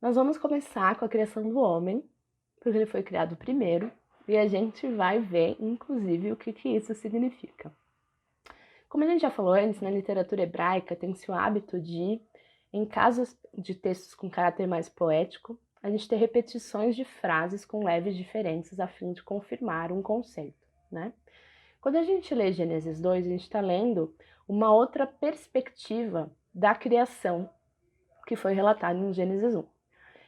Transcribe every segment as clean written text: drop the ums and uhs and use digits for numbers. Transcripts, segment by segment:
Nós vamos começar com a criação do homem, porque ele foi criado primeiro, e a gente vai ver, inclusive, o que isso significa. Como a gente já falou antes, na literatura hebraica tem-se o hábito de, em casos de textos com caráter mais poético, a gente ter repetições de frases com leves diferenças a fim de confirmar um conceito, né? Quando a gente lê Gênesis 2, a gente está lendo uma outra perspectiva da criação que foi relatada em Gênesis 1.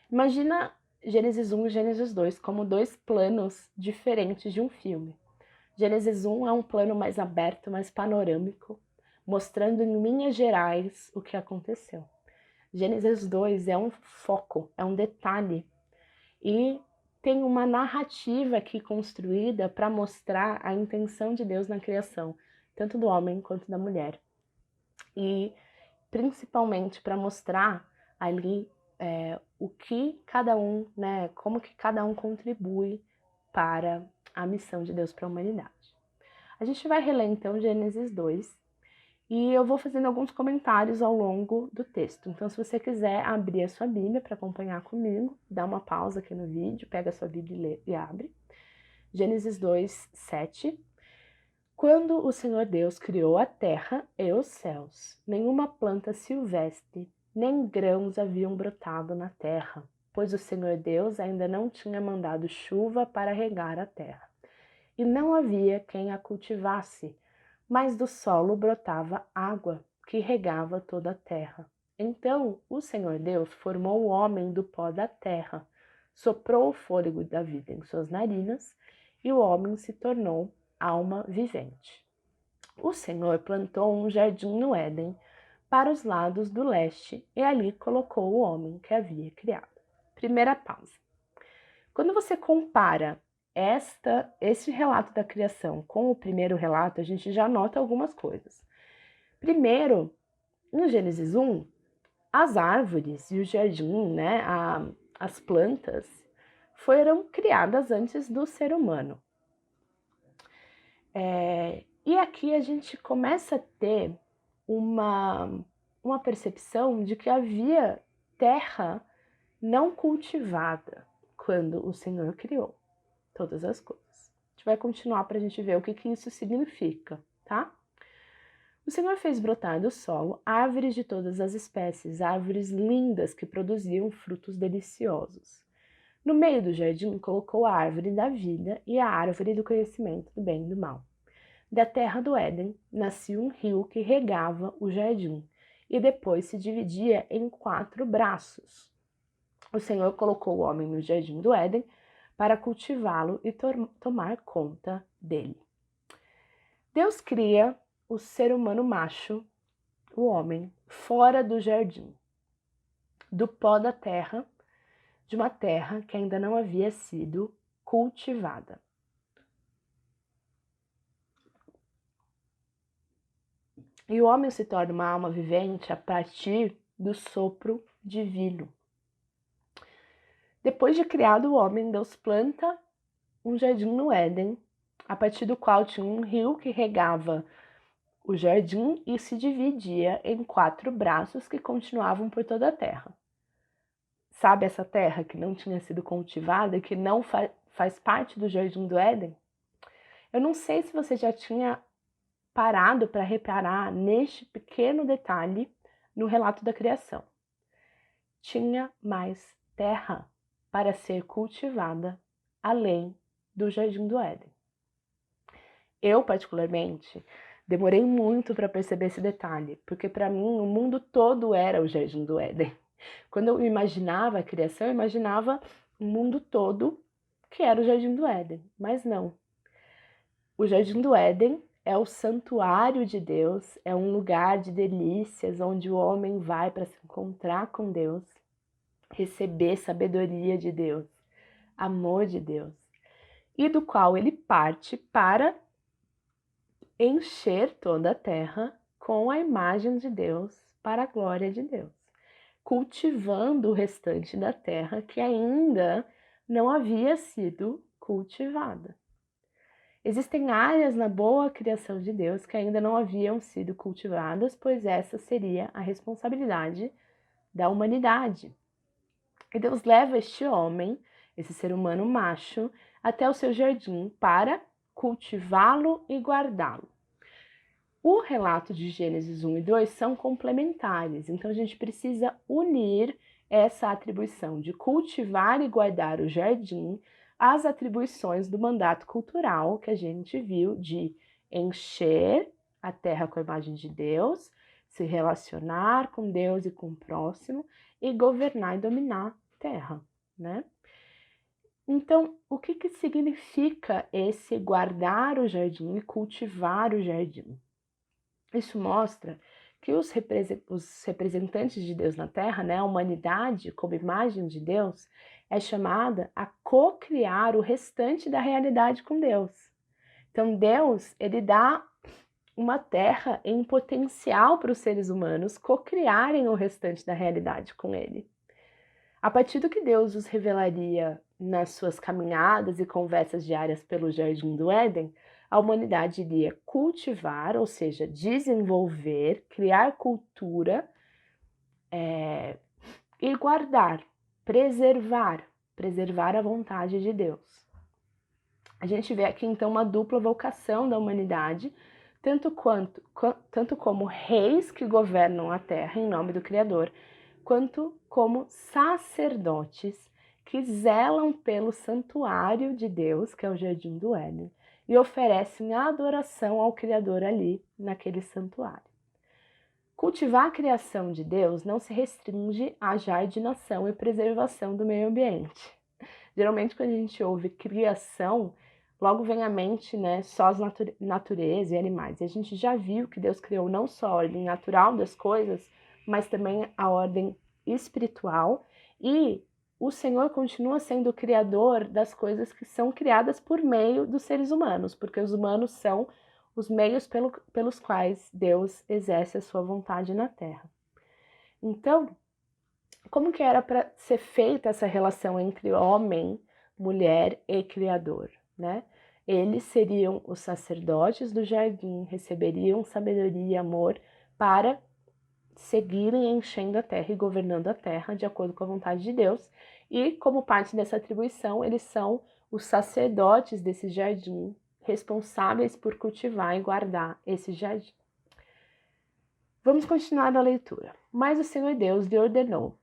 Imagina Gênesis 1 e Gênesis 2 como dois planos diferentes de um filme. Gênesis 1 é um plano mais aberto, mais panorâmico, mostrando em linhas gerais o que aconteceu. Gênesis 2 é um foco, é um detalhe, e tem uma narrativa aqui construída para mostrar a intenção de Deus na criação, tanto do homem quanto da mulher. E principalmente para mostrar ali o que cada um, né, como que cada um contribui para a missão de Deus para a humanidade. A gente vai reler então Gênesis 2 e eu vou fazendo alguns comentários ao longo do texto. Então, se você quiser abrir a sua Bíblia para acompanhar comigo, dá uma pausa aqui no vídeo, pega a sua Bíblia e lê e abre. Gênesis 2, 7. Quando o Senhor Deus criou a terra e os céus, nenhuma planta silvestre, nem grãos haviam brotado na terra, pois o Senhor Deus ainda não tinha mandado chuva para regar a terra. E não havia quem a cultivasse, mas do solo brotava água, que regava toda a terra. Então o Senhor Deus formou o homem do pó da terra, soprou o fôlego da vida em suas narinas, e o homem se tornou alma vivente. O Senhor plantou um jardim no Éden, para os lados do leste, e ali colocou o homem que havia criado. Primeira pausa. Quando você compara esse relato da criação com o primeiro relato, a gente já nota algumas coisas. Primeiro, em Gênesis 1, as árvores e o jardim, né, as plantas, foram criadas antes do ser humano. E aqui a gente começa a ter uma percepção de que havia terra não cultivada quando o Senhor criou todas as coisas. A gente vai continuar para a gente ver o que isso significa, tá? O Senhor fez brotar do solo árvores de todas as espécies, árvores lindas que produziam frutos deliciosos. No meio do jardim colocou a árvore da vida e a árvore do conhecimento do bem e do mal. Da terra do Éden nascia um rio que regava o jardim e depois se dividia em 4 braços. O Senhor colocou o homem no jardim do Éden para cultivá-lo e tomar conta dele. Deus cria o ser humano macho, o homem, fora do jardim, do pó da terra, de uma terra que ainda não havia sido cultivada. E o homem se torna uma alma vivente a partir do sopro divino. Depois de criado o homem, Deus planta um jardim no Éden, a partir do qual tinha um rio que regava o jardim e se dividia em 4 braços que continuavam por toda a terra. Sabe essa terra que não tinha sido cultivada, que não faz parte do jardim do Éden? Eu não sei se você já tinha parado para reparar neste pequeno detalhe no relato da criação. Tinha mais terra para ser cultivada além do jardim do Éden. Eu, particularmente, demorei muito para perceber esse detalhe, porque para mim o mundo todo era o jardim do Éden. Quando eu imaginava a criação, eu imaginava o mundo todo que era o jardim do Éden, mas não. O jardim do Éden é o santuário de Deus, é um lugar de delícias onde o homem vai para se encontrar com Deus, receber sabedoria de Deus, amor de Deus, e do qual ele parte para encher toda a terra com a imagem de Deus para a glória de Deus, cultivando o restante da terra que ainda não havia sido cultivada. Existem áreas na boa criação de Deus que ainda não haviam sido cultivadas, pois essa seria a responsabilidade da humanidade. E Deus leva este homem, esse ser humano macho, até o seu jardim para cultivá-lo e guardá-lo. O relato de Gênesis 1 e 2 são complementares, então a gente precisa unir essa atribuição de cultivar e guardar o jardim às atribuições do mandato cultural que a gente viu de encher a terra com a imagem de Deus, se relacionar com Deus e com o próximo e governar e dominar a terra, né? Então, o que significa esse guardar o jardim e cultivar o jardim? Isso mostra que os representantes de Deus na Terra, né, a humanidade como imagem de Deus, é chamada a co-criar o restante da realidade com Deus. Então Deus, ele dá uma terra em potencial para os seres humanos co-criarem o restante da realidade com ele. A partir do que Deus os revelaria nas suas caminhadas e conversas diárias pelo Jardim do Éden, a humanidade iria cultivar, ou seja, desenvolver, criar cultura e guardar, preservar a vontade de Deus. A gente vê aqui então uma dupla vocação da humanidade, tanto como reis que governam a terra em nome do Criador, quanto como sacerdotes que zelam pelo santuário de Deus, que é o Jardim do Éden, e oferecem adoração ao Criador ali, naquele santuário. Cultivar a criação de Deus não se restringe à jardinação e preservação do meio ambiente. Geralmente, quando a gente ouve criação, logo vem à mente, né, só as natureza e animais. E a gente já viu que Deus criou não só a ordem natural das coisas, mas também a ordem espiritual. E o Senhor continua sendo o criador das coisas que são criadas por meio dos seres humanos, porque os humanos são os meios pelos quais Deus exerce a sua vontade na Terra. Então, como que era para ser feita essa relação entre homem, mulher e Criador, né? Eles seriam os sacerdotes do jardim, receberiam sabedoria e amor para seguirem enchendo a terra e governando a terra de acordo com a vontade de Deus. E como parte dessa atribuição, eles são os sacerdotes desse jardim, responsáveis por cultivar e guardar esse jardim. Vamos continuar a leitura. Mas o Senhor Deus lhe ordenou: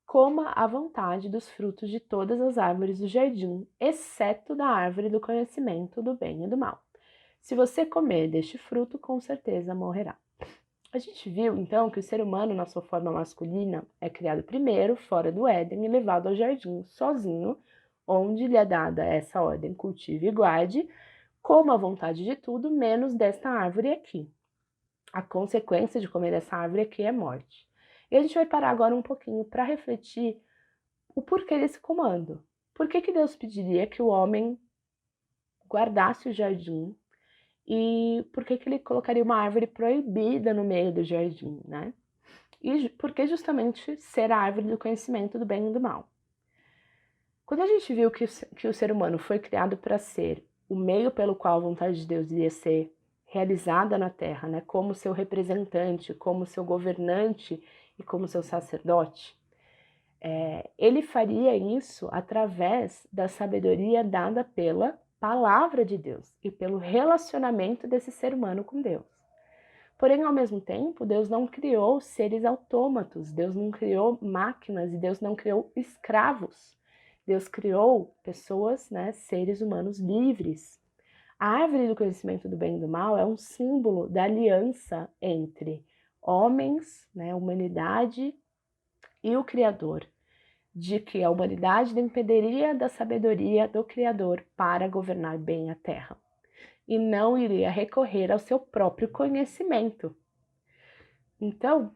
coma à vontade dos frutos de todas as árvores do jardim, exceto da árvore do conhecimento do bem e do mal. Se você comer deste fruto, com certeza morrerá. A gente viu, então, que o ser humano, na sua forma masculina, é criado primeiro fora do Éden e levado ao jardim sozinho, onde lhe é dada essa ordem: cultive e guarde, coma à vontade de tudo, menos desta árvore aqui. A consequência de comer dessa árvore aqui é morte. E a gente vai parar agora um pouquinho para refletir o porquê desse comando. Por que Deus pediria que o homem guardasse o jardim e por que ele colocaria uma árvore proibida no meio do jardim, né? E por que justamente ser a árvore do conhecimento do bem e do mal? Quando a gente viu que o ser humano foi criado para ser o meio pelo qual a vontade de Deus iria ser realizada na Terra, né? Como seu representante, como seu governante e como seu sacerdote, ele faria isso através da sabedoria dada pela palavra de Deus e pelo relacionamento desse ser humano com Deus. Porém, ao mesmo tempo, Deus não criou seres autômatos, Deus não criou máquinas e Deus não criou escravos. Deus criou pessoas, né, seres humanos livres. A árvore do conhecimento do bem e do mal é um símbolo da aliança entre homens, né, humanidade e o Criador, de que a humanidade dependeria da sabedoria do Criador para governar bem a terra e não iria recorrer ao seu próprio conhecimento. Então,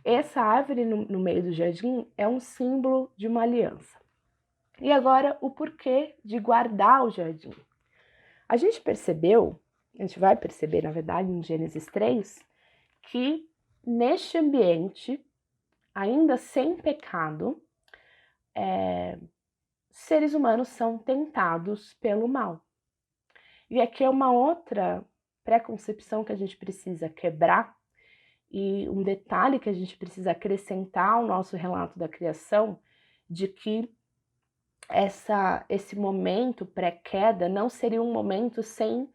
essa árvore no meio do jardim é um símbolo de uma aliança. E agora, o porquê de guardar o jardim. A gente vai perceber, na verdade, em Gênesis 3, que neste ambiente, ainda sem pecado, seres humanos são tentados pelo mal. E aqui é uma outra preconcepção que a gente precisa quebrar e um detalhe que a gente precisa acrescentar ao nosso relato da criação, de que esse momento pré-queda não seria um momento sem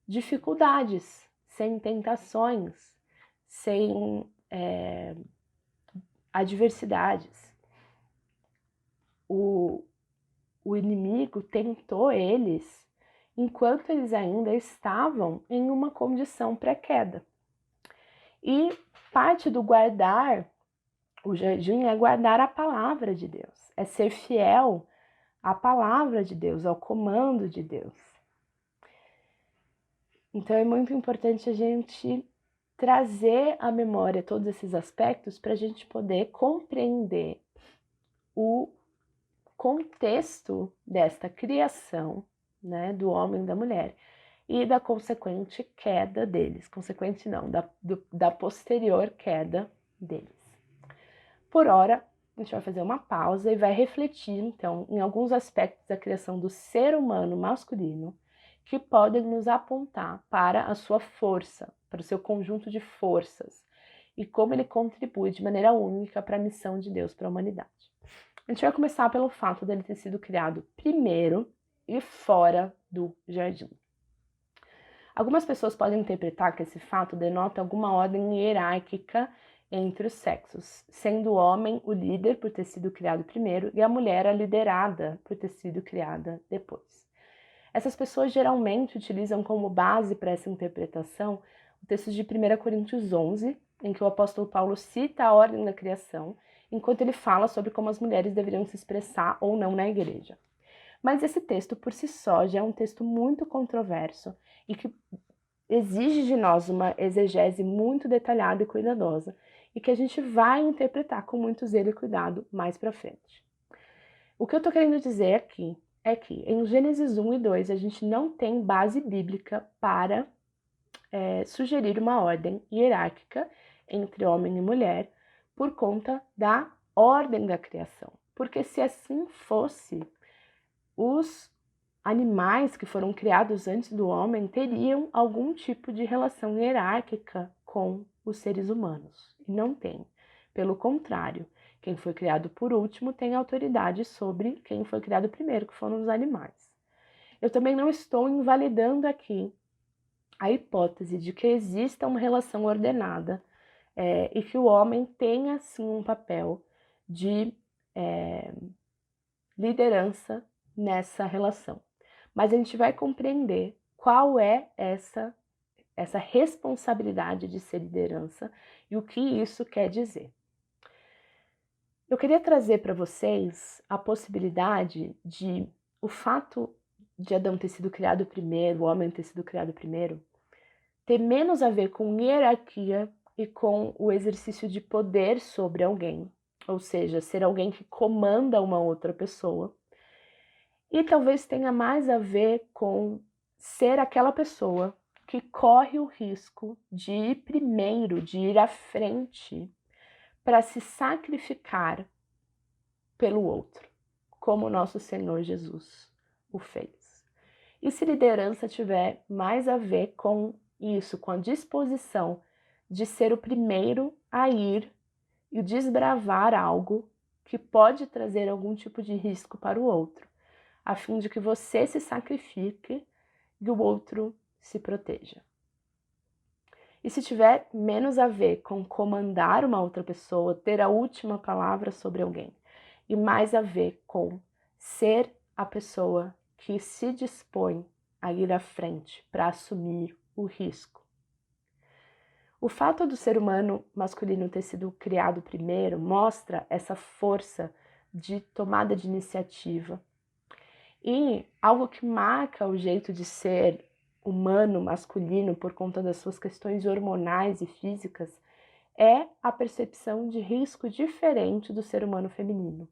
dificuldades, sem tentações, sem adversidades. O inimigo tentou eles enquanto eles ainda estavam em uma condição pré-queda. E parte do guardar o jardim é guardar a palavra de Deus, é ser fiel à palavra de Deus, ao comando de Deus. Então é muito importante a gente trazer à memória todos esses aspectos para a gente poder compreender o contexto desta criação, né, do homem e da mulher e da consequente queda deles. Consequente não, da posterior queda deles. Por hora, a gente vai fazer uma pausa e vai refletir, então, em alguns aspectos da criação do ser humano masculino que podem nos apontar para a sua força, para o seu conjunto de forças e como ele contribui de maneira única para a missão de Deus para a humanidade. A gente vai começar pelo fato dele ter sido criado primeiro e fora do jardim. Algumas pessoas podem interpretar que esse fato denota alguma ordem hierárquica entre os sexos, sendo o homem o líder por ter sido criado primeiro e a mulher a liderada por ter sido criada depois. Essas pessoas geralmente utilizam como base para essa interpretação o texto de 1 Coríntios 11, em que o apóstolo Paulo cita a ordem da criação, enquanto ele fala sobre como as mulheres deveriam se expressar ou não na igreja. Mas esse texto por si só já é um texto muito controverso e que exige de nós uma exegese muito detalhada e cuidadosa, e que a gente vai interpretar com muito zelo e cuidado mais para frente. O que eu estou querendo dizer aqui é que em Gênesis 1 e 2 a gente não tem base bíblica para sugerir uma ordem hierárquica entre homem e mulher por conta da ordem da criação. Porque se assim fosse, os animais que foram criados antes do homem teriam algum tipo de relação hierárquica com os seres humanos. E não tem. Pelo contrário, quem foi criado por último tem autoridade sobre quem foi criado primeiro, que foram os animais. Eu também não estou invalidando aqui a hipótese de que exista uma relação ordenada e que o homem tenha, sim, um papel de liderança nessa relação. Mas a gente vai compreender qual é essa responsabilidade de ser liderança e o que isso quer dizer. Eu queria trazer para vocês a possibilidade de o fato de Adão ter sido criado primeiro, o homem ter sido criado primeiro, ter menos a ver com hierarquia e com o exercício de poder sobre alguém, ou seja, ser alguém que comanda uma outra pessoa, e talvez tenha mais a ver com ser aquela pessoa que corre o risco de ir primeiro, de ir à frente para se sacrificar pelo outro, como o nosso Senhor Jesus o fez. E se liderança tiver mais a ver com isso, com a disposição de ser o primeiro a ir e desbravar algo que pode trazer algum tipo de risco para o outro, a fim de que você se sacrifique e o outro se proteja. E se tiver menos a ver com comandar uma outra pessoa, ter a última palavra sobre alguém, e mais a ver com ser a pessoa que se dispõe a ir à frente para assumir o risco. O fato do ser humano masculino ter sido criado primeiro mostra essa força de tomada de iniciativa. E algo que marca o jeito de ser humano masculino por conta das suas questões hormonais e físicas é a percepção de risco diferente do ser humano feminino.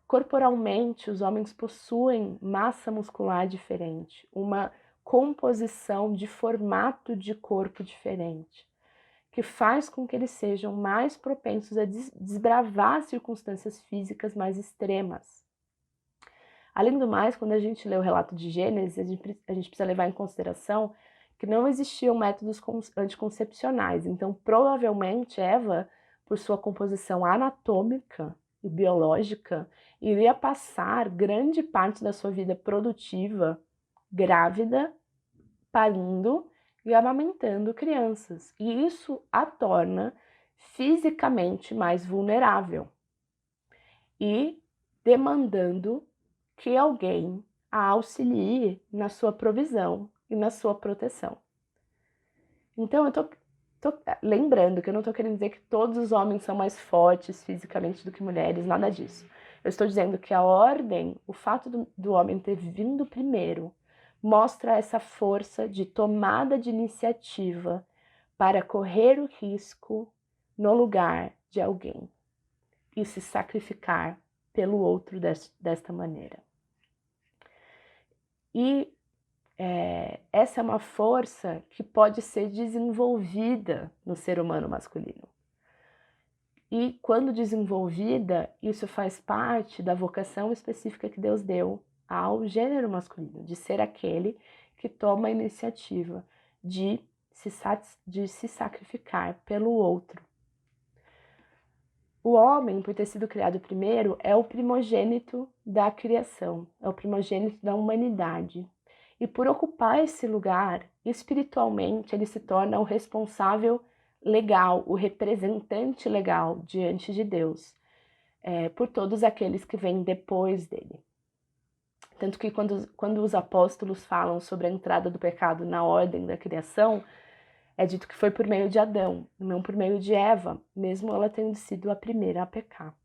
Corporalmente, os homens possuem massa muscular diferente, uma composição de formato de corpo diferente, que faz com que eles sejam mais propensos a desbravar circunstâncias físicas mais extremas. Além do mais, quando a gente lê o relato de Gênesis, a gente precisa levar em consideração que não existiam métodos anticoncepcionais. Então, provavelmente, Eva, por sua composição anatômica, e biológica, iria passar grande parte da sua vida produtiva grávida, parindo e amamentando crianças. E isso a torna fisicamente mais vulnerável e demandando que alguém a auxilie na sua provisão e na sua proteção. Então, eu tô lembrando que eu não estou querendo dizer que todos os homens são mais fortes fisicamente do que mulheres, nada disso. Eu estou dizendo que a ordem, o fato do homem ter vindo primeiro, mostra essa força de tomada de iniciativa para correr o risco no lugar de alguém e se sacrificar pelo outro desta maneira. E essa é uma força que pode ser desenvolvida no ser humano masculino. E quando desenvolvida, isso faz parte da vocação específica que Deus deu ao gênero masculino, de ser aquele que toma a iniciativa de se sacrificar pelo outro. O homem, por ter sido criado primeiro, é o primogênito da criação, é o primogênito da humanidade. E por ocupar esse lugar, espiritualmente, ele se torna o responsável legal, o representante legal diante de Deus, por todos aqueles que vêm depois dele. Tanto que quando os apóstolos falam sobre a entrada do pecado na ordem da criação, é dito que foi por meio de Adão, não por meio de Eva, mesmo ela tendo sido a primeira a pecar.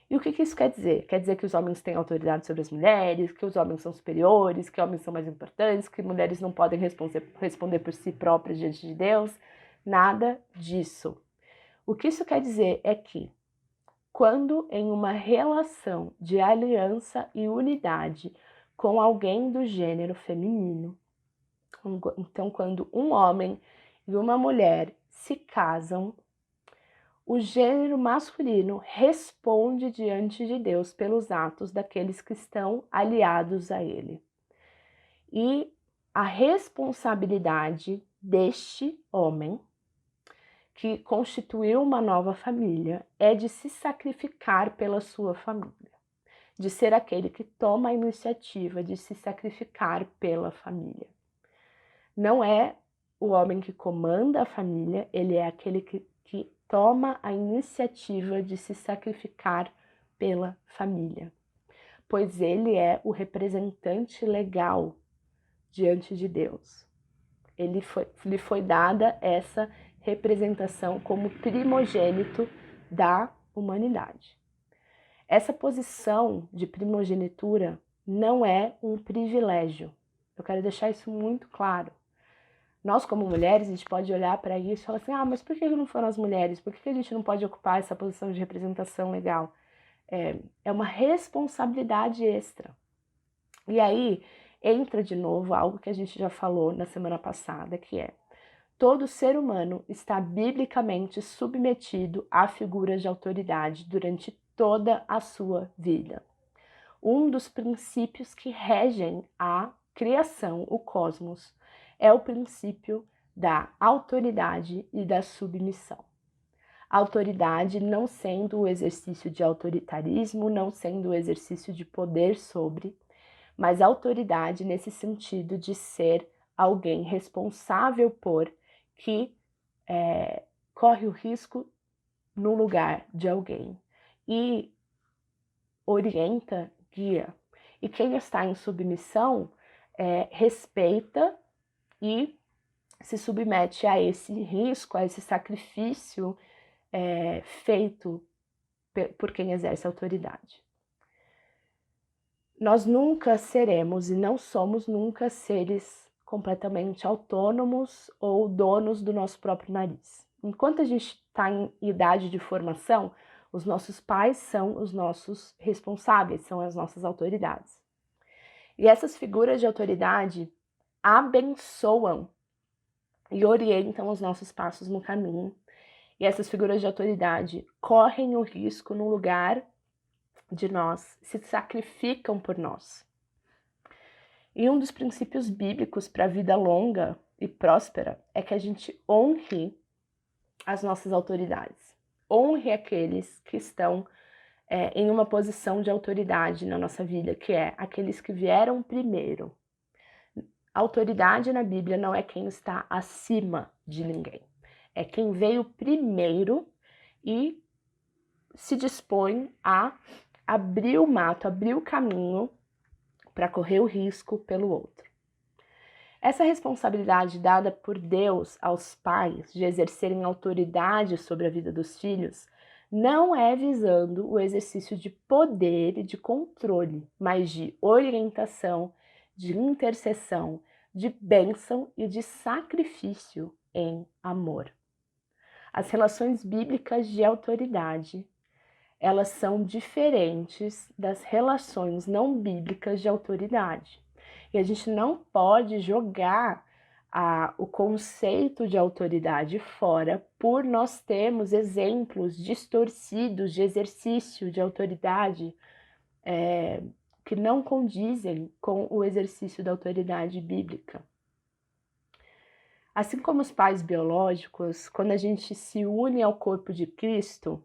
E o que isso quer dizer? Quer dizer que os homens têm autoridade sobre as mulheres, que os homens são superiores, que homens são mais importantes, que mulheres não podem responder por si próprias diante de Deus? Nada disso. O que isso quer dizer é que, quando em uma relação de aliança e unidade com alguém do gênero feminino, então quando um homem e uma mulher se casam, o gênero masculino responde diante de Deus pelos atos daqueles que estão aliados a ele. E a responsabilidade deste homem, que constituiu uma nova família, é de se sacrificar pela sua família, de ser aquele que toma a iniciativa de se sacrificar pela família. Não é o homem que comanda a família, ele é aquele que toma a iniciativa de se sacrificar pela família, pois ele é o representante legal diante de Deus. Lhe foi dada essa representação como primogênito da humanidade. Essa posição de primogenitura não é um privilégio. Eu quero deixar isso muito claro. Nós, como mulheres, a gente pode olhar para isso e falar assim, mas por que não foram as mulheres? Por que a gente não pode ocupar essa posição de representação legal? É uma responsabilidade extra. E aí entra de novo algo que a gente já falou na semana passada, que é: todo ser humano está biblicamente submetido a figuras de autoridade durante toda a sua vida. Um dos princípios que regem a criação, o cosmos, é o princípio da autoridade e da submissão. A autoridade não sendo o exercício de autoritarismo, não sendo o exercício de poder sobre, mas autoridade nesse sentido de ser alguém responsável por, que corre o risco no lugar de alguém e orienta, guia. E quem está em submissão respeita e se submete a esse risco, a esse sacrifício feito por quem exerce autoridade. Nós nunca seremos e não somos nunca seres completamente autônomos ou donos do nosso próprio nariz. Enquanto a gente está em idade de formação, os nossos pais são os nossos responsáveis, são as nossas autoridades. E essas figuras de autoridade abençoam e orientam os nossos passos no caminho. E essas figuras de autoridade correm o risco no lugar de nós, se sacrificam por nós. E um dos princípios bíblicos para a vida longa e próspera é que a gente honre as nossas autoridades, honre aqueles que estão em uma posição de autoridade na nossa vida, que é aqueles que vieram primeiro. Autoridade na Bíblia não é quem está acima de ninguém, é quem veio primeiro e se dispõe a abrir o mato, abrir o caminho para correr o risco pelo outro. Essa responsabilidade dada por Deus aos pais de exercerem autoridade sobre a vida dos filhos não é visando o exercício de poder e de controle, mas de orientação, de intercessão, de bênção e de sacrifício em amor. As relações bíblicas de autoridade, elas são diferentes das relações não bíblicas de autoridade. E a gente não pode jogar o conceito de autoridade fora por nós termos exemplos distorcidos de exercício de autoridade que não condizem com o exercício da autoridade bíblica. Assim como os pais biológicos, quando a gente se une ao corpo de Cristo,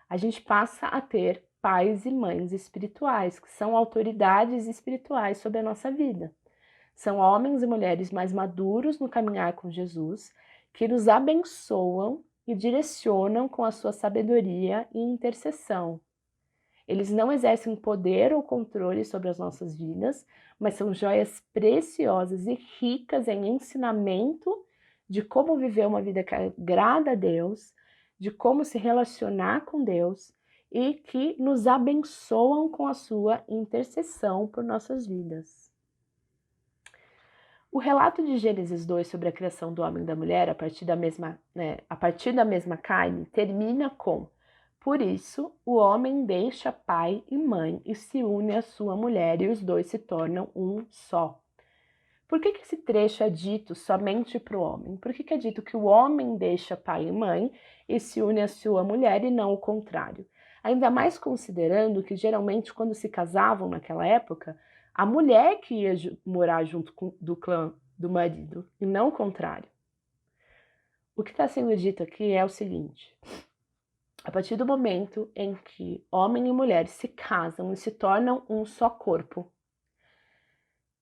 a gente passa a ter pais e mães espirituais, que são autoridades espirituais sobre a nossa vida. São homens e mulheres mais maduros no caminhar com Jesus, que nos abençoam e direcionam com a sua sabedoria e intercessão. Eles não exercem poder ou controle sobre as nossas vidas, mas são joias preciosas e ricas em ensinamento de como viver uma vida que agrada a Deus, de como se relacionar com Deus e que nos abençoam com a sua intercessão por nossas vidas. O relato de Gênesis 2 sobre a criação do homem e da mulher a partir da mesma carne termina com: por isso, o homem deixa pai e mãe e se une à sua mulher e os dois se tornam um só. Por que esse trecho é dito somente para o homem? Por que é dito que o homem deixa pai e mãe e se une à sua mulher e não o contrário? Ainda mais considerando que geralmente quando se casavam naquela época, a mulher que ia morar junto do clã do marido e não o contrário. O que está sendo dito aqui é o seguinte: a partir do momento em que homem e mulher se casam e se tornam um só corpo,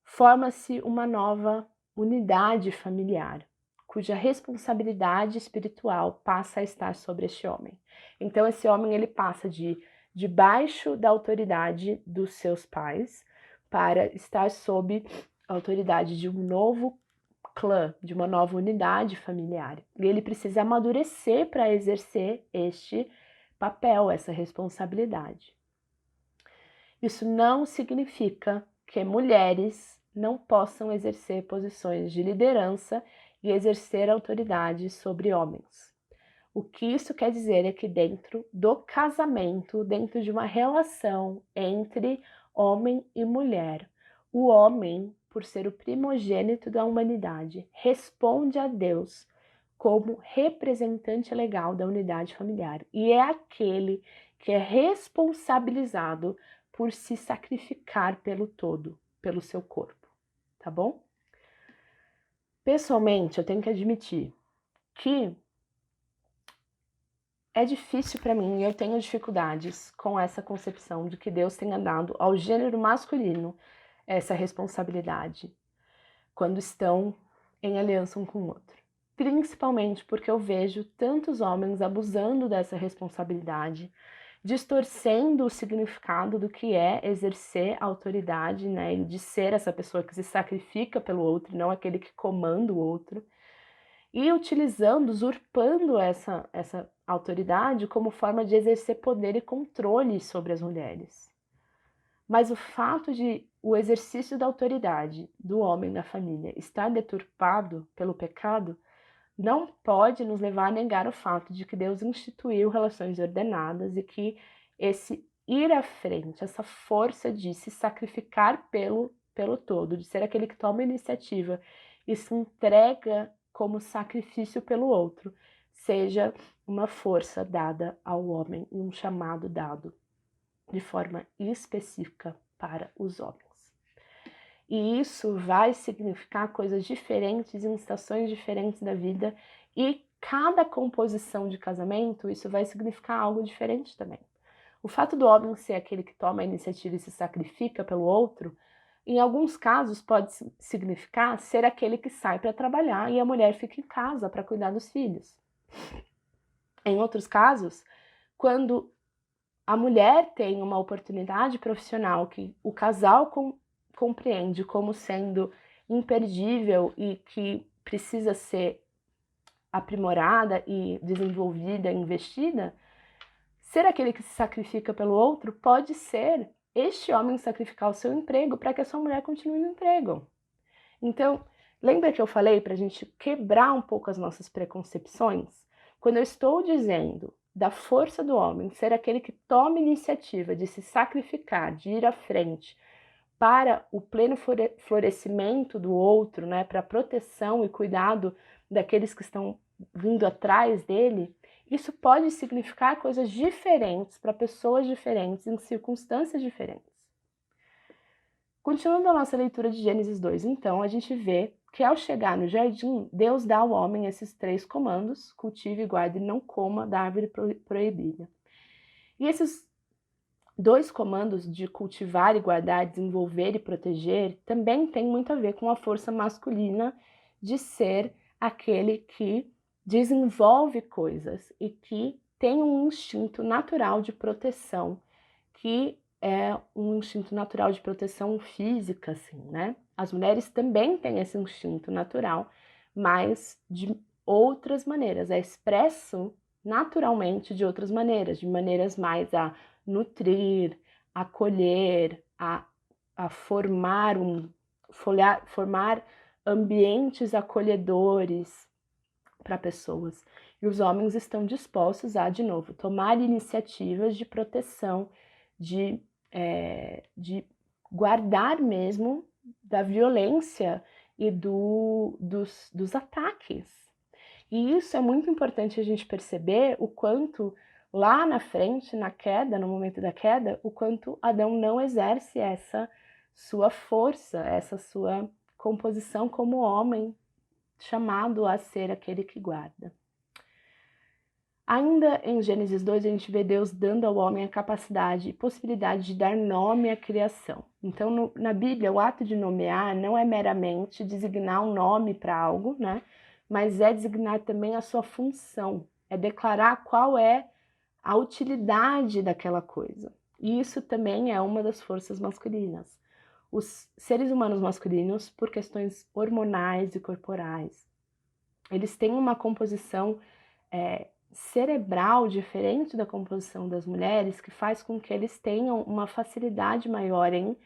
forma-se uma nova unidade familiar, cuja responsabilidade espiritual passa a estar sobre este homem. Então esse homem ele passa debaixo da autoridade dos seus pais para estar sob a autoridade de um novo clã, de uma nova unidade familiar. E ele precisa amadurecer para exercer este papel, essa responsabilidade. Isso não significa que mulheres não possam exercer posições de liderança e exercer autoridade sobre homens. O que isso quer dizer é que dentro do casamento, dentro de uma relação entre homem e mulher, o homem, por ser o primogênito da humanidade, responde a Deus como representante legal da unidade familiar e é aquele que é responsabilizado por se sacrificar pelo todo, pelo seu corpo, tá bom? Pessoalmente, eu tenho que admitir que é difícil para mim, eu tenho dificuldades com essa concepção de que Deus tenha dado ao gênero masculino essa responsabilidade quando estão em aliança um com o outro. Principalmente porque eu vejo tantos homens abusando dessa responsabilidade, distorcendo o significado do que é exercer a autoridade, né, e de ser essa pessoa que se sacrifica pelo outro, não aquele que comanda o outro, e utilizando, usurpando essa autoridade como forma de exercer poder e controle sobre as mulheres. Mas o fato de o exercício da autoridade do homem na família estar deturpado pelo pecado não pode nos levar a negar o fato de que Deus instituiu relações ordenadas e que esse ir à frente, essa força de se sacrificar pelo todo, de ser aquele que toma a iniciativa e se entrega como sacrifício pelo outro, seja uma força dada ao homem e um chamado dado de forma específica para os homens. E isso vai significar coisas diferentes em estações diferentes da vida e cada composição de casamento, isso vai significar algo diferente também. O fato do homem ser aquele que toma a iniciativa e se sacrifica pelo outro, em alguns casos pode significar ser aquele que sai para trabalhar e a mulher fica em casa para cuidar dos filhos. Em outros casos, quando a mulher tem uma oportunidade profissional que o casal compreende como sendo imperdível e que precisa ser aprimorada e desenvolvida, investida, ser aquele que se sacrifica pelo outro pode ser este homem sacrificar o seu emprego para que a sua mulher continue no emprego. Então, lembra que eu falei para a gente quebrar um pouco as nossas preconcepções? Quando eu estou dizendo da força do homem ser aquele que toma iniciativa de se sacrificar, de ir à frente para o pleno florescimento do outro, né, para a proteção e cuidado daqueles que estão vindo atrás dele, isso pode significar coisas diferentes para pessoas diferentes, em circunstâncias diferentes. Continuando a nossa leitura de Gênesis 2, então, a gente vê que ao chegar no jardim, Deus dá ao homem esses 3 comandos: cultive, guarde e não coma da árvore proibida. E esses 2 comandos de cultivar e guardar, desenvolver e proteger, também tem muito a ver com a força masculina de ser aquele que desenvolve coisas e que tem um instinto natural de proteção, que é um instinto natural de proteção física, assim, né? As mulheres também têm esse instinto natural, mas de outras maneiras, é expresso naturalmente de outras maneiras, de maneiras mais a nutrir, acolher, a formar formar ambientes acolhedores para pessoas. E os homens estão dispostos a, de novo, tomar iniciativas de proteção, de guardar mesmo da violência e dos ataques. E isso é muito importante a gente perceber o quanto lá na frente, na queda, no momento da queda, o quanto Adão não exerce essa sua força, essa sua composição como homem, chamado a ser aquele que guarda. Ainda em Gênesis 2, a gente vê Deus dando ao homem a capacidade e possibilidade de dar nome à criação. Então, na Bíblia, o ato de nomear não é meramente designar um nome para algo, né? Mas é designar também a sua função, é declarar qual é a utilidade daquela coisa. E isso também é uma das forças masculinas. Os seres humanos masculinos, por questões hormonais e corporais, eles têm uma composição cerebral diferente da composição das mulheres, que faz com que eles tenham uma facilidade maior em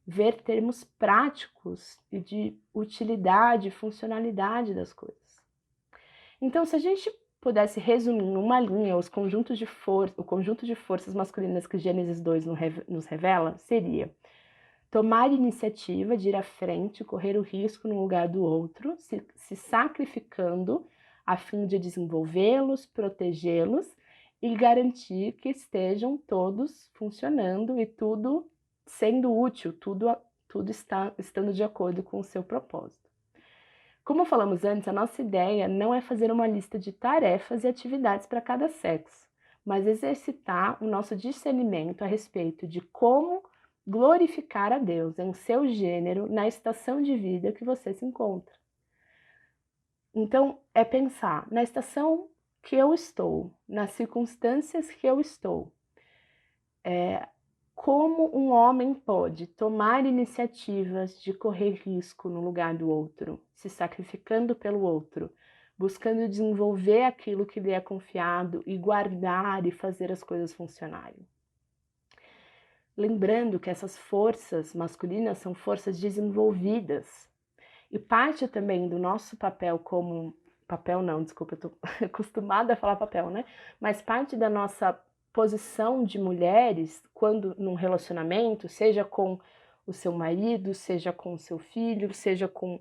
ver termos práticos e de utilidade e funcionalidade das coisas. Então, se a gente pudesse resumir em uma linha o conjunto de forças masculinas que Gênesis 2 nos revela, seria tomar iniciativa de ir à frente, correr o risco no lugar do outro, se sacrificando a fim de desenvolvê-los, protegê-los e garantir que estejam todos funcionando e tudo sendo útil, tudo estando de acordo com o seu propósito. Como falamos antes, a nossa ideia não é fazer uma lista de tarefas e atividades para cada sexo, mas exercitar o nosso discernimento a respeito de como glorificar a Deus em seu gênero na estação de vida que você se encontra. Então, é pensar na estação que eu estou, nas circunstâncias que eu estou, como um homem pode tomar iniciativas de correr risco no lugar do outro, se sacrificando pelo outro, buscando desenvolver aquilo que lhe é confiado e guardar e fazer as coisas funcionarem. Lembrando que essas forças masculinas são forças desenvolvidas. E parte também do nosso papel como... Papel não, desculpa, eu tô acostumada a falar papel, né? Mas parte da nossa posição de mulheres, quando num relacionamento, seja com o seu marido, seja com o seu filho, seja com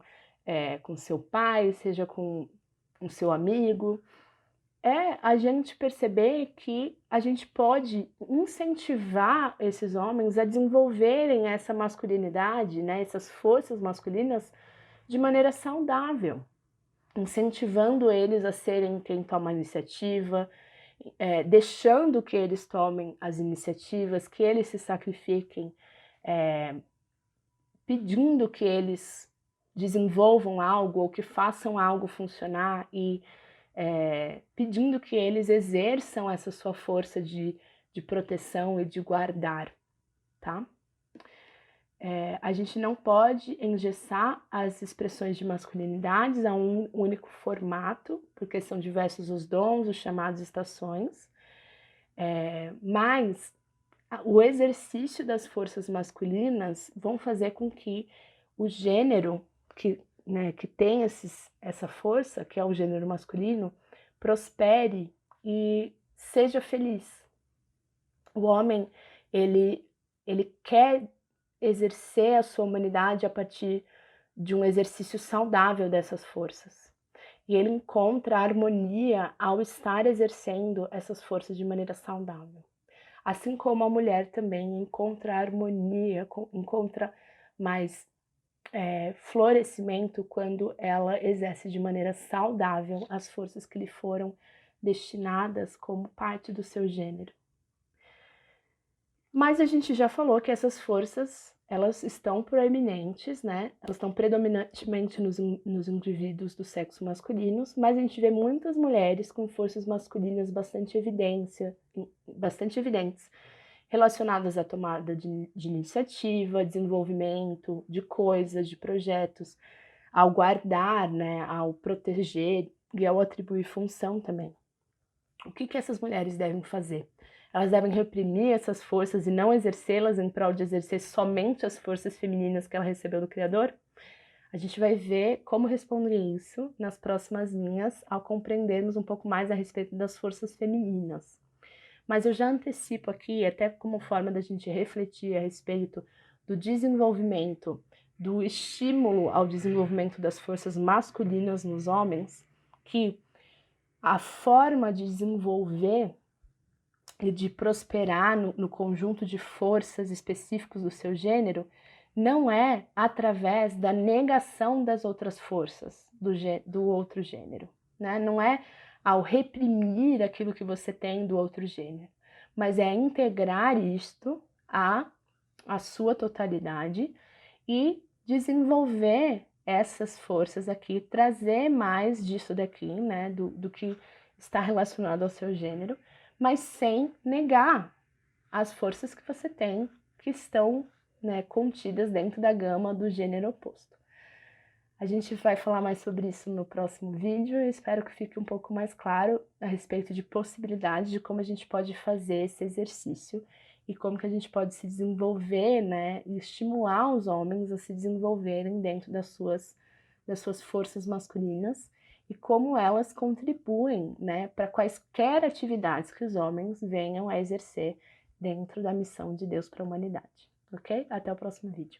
seu pai, seja com o seu amigo, é a gente perceber que a gente pode incentivar esses homens a desenvolverem essa masculinidade, né, essas forças masculinas de maneira saudável, incentivando eles a serem quem toma a iniciativa, deixando que eles tomem as iniciativas, que eles se sacrifiquem, pedindo que eles desenvolvam algo ou que façam algo funcionar e pedindo que eles exerçam essa sua força de proteção e de guardar, tá? A gente não pode engessar as expressões de masculinidades a um único formato, porque são diversos os dons, os chamados estações, mas o exercício das forças masculinas vão fazer com que o gênero que tem essa força, que é o gênero masculino, prospere e seja feliz. O homem, ele quer exercer a sua humanidade a partir de um exercício saudável dessas forças. E ele encontra harmonia ao estar exercendo essas forças de maneira saudável. Assim como a mulher também encontra harmonia, encontra mais florescimento quando ela exerce de maneira saudável as forças que lhe foram destinadas como parte do seu gênero. Mas a gente já falou que essas forças, elas estão proeminentes, né? Elas estão predominantemente nos indivíduos do sexo masculino, mas a gente vê muitas mulheres com forças masculinas bastante evidentes, relacionadas à tomada de iniciativa, desenvolvimento de coisas, de projetos, ao guardar, né? Ao proteger e ao atribuir função também. O que essas mulheres devem fazer? Elas devem reprimir essas forças e não exercê-las em prol de exercer somente as forças femininas que ela recebeu do Criador? A gente vai ver como responder isso nas próximas linhas ao compreendermos um pouco mais a respeito das forças femininas. Mas eu já antecipo aqui, até como forma da gente refletir a respeito do desenvolvimento, do estímulo ao desenvolvimento das forças masculinas nos homens, que a forma de desenvolver e de prosperar no conjunto de forças específicos do seu gênero não é através da negação das outras forças do outro gênero, né? Não é ao reprimir aquilo que você tem do outro gênero, mas é integrar isto à sua totalidade e desenvolver essas forças aqui, trazer mais disso daqui, né, do que está relacionado ao seu gênero, mas sem negar as forças que você tem, que estão, né, contidas dentro da gama do gênero oposto. A gente vai falar mais sobre isso no próximo vídeo. Eu espero que fique um pouco mais claro a respeito de possibilidades de como a gente pode fazer esse exercício e como que a gente pode se desenvolver, né, e estimular os homens a se desenvolverem dentro das suas forças masculinas e como elas contribuem, né, para quaisquer atividades que os homens venham a exercer dentro da missão de Deus para a humanidade, ok? Até o próximo vídeo.